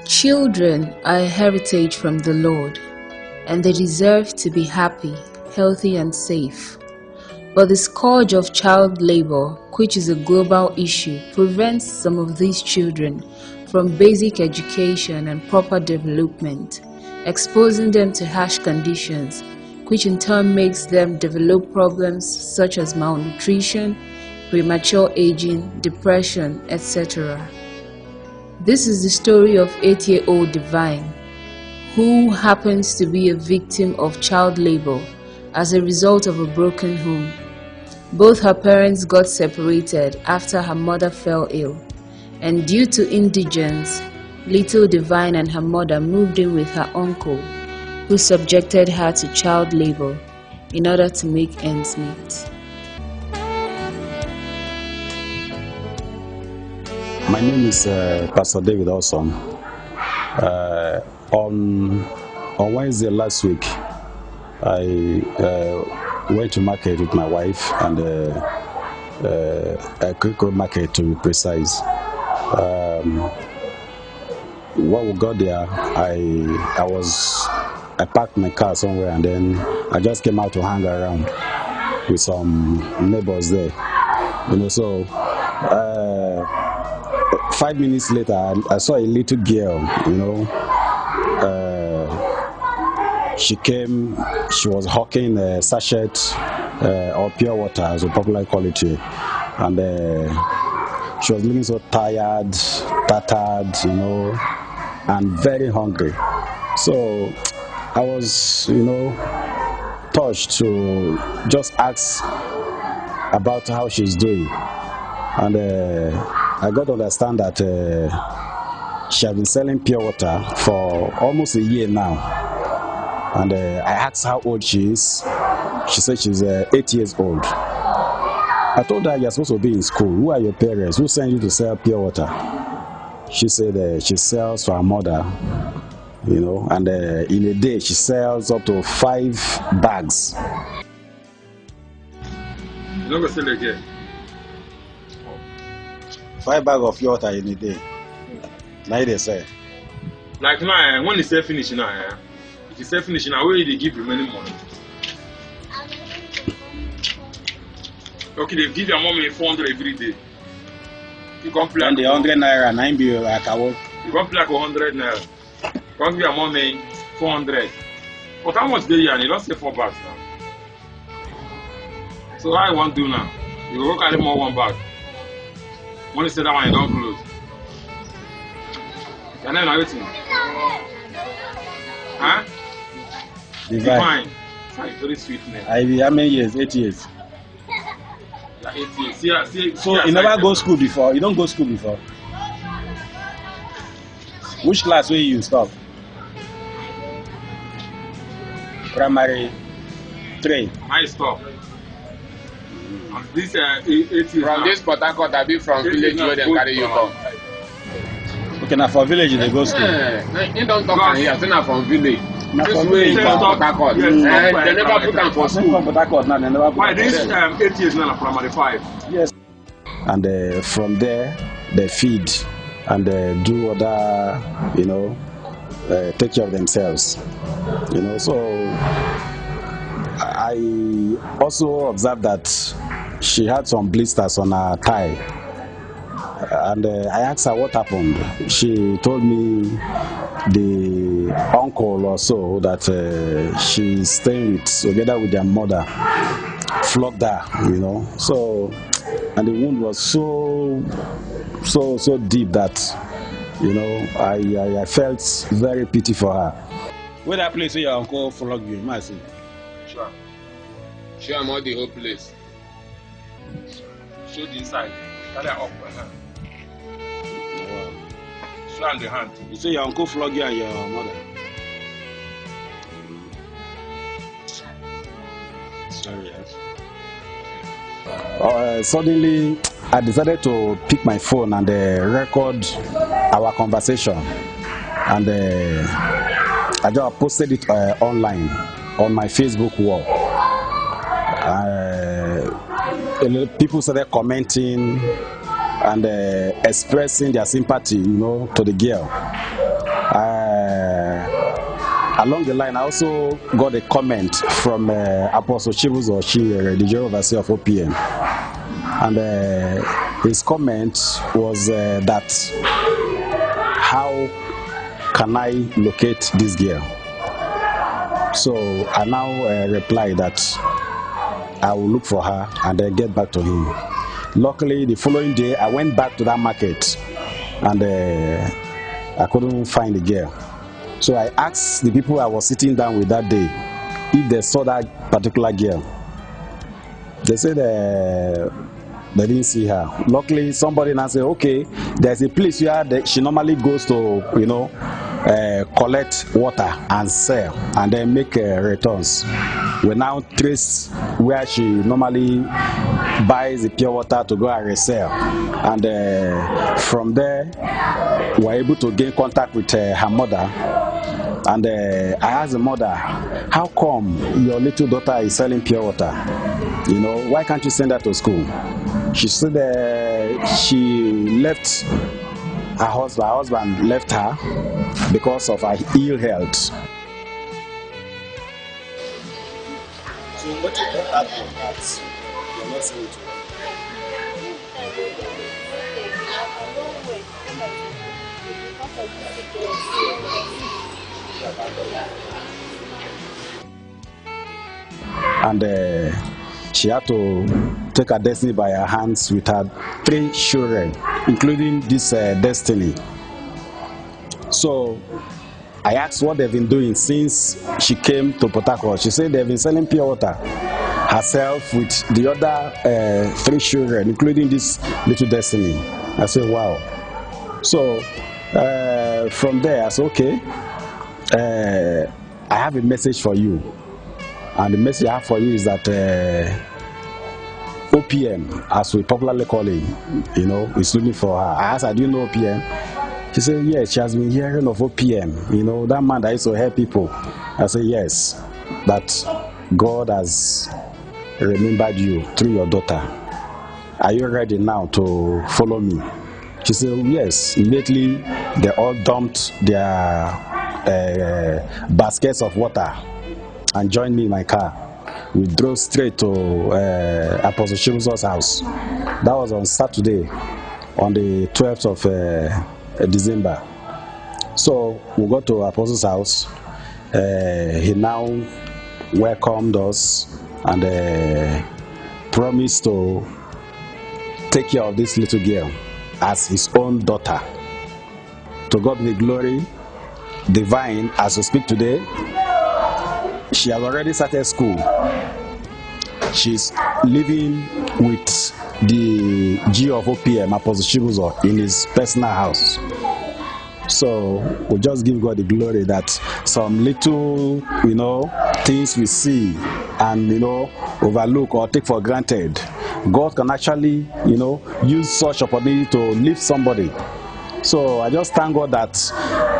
Children are a heritage from the Lord, and they deserve to be happy, healthy, and safe. But the scourge of child labor, which is a global issue, prevents some of these children from basic education and proper development, exposing them to harsh conditions, which in turn makes them develop problems such as malnutrition, premature aging, depression, etc. This is the story of 8-year-old Divine, who happens to be a victim of child labor as a result of a broken home. Both her parents got separated after her mother fell ill, and due to indigence, little Divine and her mother moved in with her uncle, who subjected her to child labor in order to make ends meet. My name is Pastor David Awesome. On Wednesday last week, I went to market with my wife, and a quick market to be precise. When we got there, I parked my car somewhere, and then I just came out to hang around with some neighbors there. So 5 minutes later, I saw a little girl. She came. She was hawking a sachet or pure water, as we popularly call it here, and she was looking so tired, tattered, and very hungry. So I was, touched to just ask about how she's doing, and I got to understand that she has been selling pure water for almost a year now. And I asked how old she is. She said she's 8 years old. I told her, you're supposed to be in school. Who are your parents? Who sent you to sell pure water? She said she sells for her mother, and in a day she sells up to 5 bags. You don't go sell again. 5 bags of pure water in a day. Now they say. Like now, when you say finish now, if you say finish now, where they give you many money? Okay, they give your mommy 400 every day. You come play. And the 100 naira, 9 bill like I work. You come play like 100 naira. You come give your mommy 400. But how much they here? You don't say 4 bags now. So how you want to do now? You go carry more 1 bag. When you say that one, you don't close. You're not everything. Huh? Divine. Fine, very sweet name. How many years? 8 years. Like 8 years. So you never go school before? You don't go school before? Which class will you stop? Primary 3. I stop. This 8 years from now. this Port Harcourt, I be from village where they carry you come. Okay, now for village they go school. You don't talk here, say na from village. Na This from way village. you come Port Harcourt. Yes, They stop never by put am for School school. from Port Harcourt now, they never put Why am this for school. 8 years now, primary 5. Yes. And from there, they feed and do other, take care of themselves. So I also observed that she had some blisters on her thigh. And I asked her what happened. She told me the uncle or so that she's staying with, together with their mother, flogged her, So, and the wound was so deep that, I felt very pity for her. Where that place where your uncle flogged you, you see? Sure. Show am all the whole place. Show the inside. Carry her up by hand. Show am the hand. You say your uncle flogged you and your mother? Sorry, yes. Suddenly, I decided to pick my phone and record our conversation. And I just posted it online on my Facebook wall. People started commenting and expressing their sympathy, to the girl. along the line, I also got a comment from Apostle Chibuzo, the General Overseer of OPM. And his comment was that, how can I locate this girl? So I now reply that I will look for her and then get back to him. Luckily, the following day, I went back to that market and I couldn't find the girl. So I asked the people I was sitting down with that day if they saw that particular girl. They said they didn't see her. Luckily, somebody now said, okay, there's a place where she normally goes to, collect water and sell and then make returns. We now trace where she normally buys the pure water to go and resell. And from there, we're able to gain contact with her mother. And I asked the mother, how come your little daughter is selling pure water? Why can't you send her to school? She said she left her husband. Her husband left her because of her ill health. So what you got that you're not saying to her? And she had to take her destiny by her hands with her 3 children, including this Destiny. So I asked what they've been doing since she came to Port Harcourt. She said they've been selling pure water herself with the other 3 children, including this little Destiny. I said, wow. So from there, I said, okay, I have a message for you. And the message I have for you is that OPM, as we popularly call it, is looking for her. I asked her, do you know OPM? She said, yes, she has been hearing of OPM. That man that used to help people. I said, yes, that God has remembered you through your daughter. Are you ready now to follow me? She said, yes. Immediately, they all dumped their baskets of water and joined me in my car. We drove straight to Apostle Chibuzo's house. That was on Saturday, on the 12th of December. So we got to Apostle's house. He now welcomed us and promised to take care of this little girl as his own daughter. To God be the glory. Divine, as we speak today, she has already started school. She's living with the G of OPM, Apostle Chibuzo, in his personal house. So we just give God the glory that some little, things we see and, overlook or take for granted, God can actually, use such opportunity to lift somebody. So I just thank God that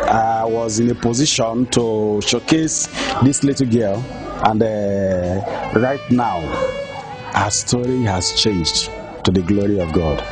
I was in a position to showcase this little girl, and right now her story has changed to the glory of God.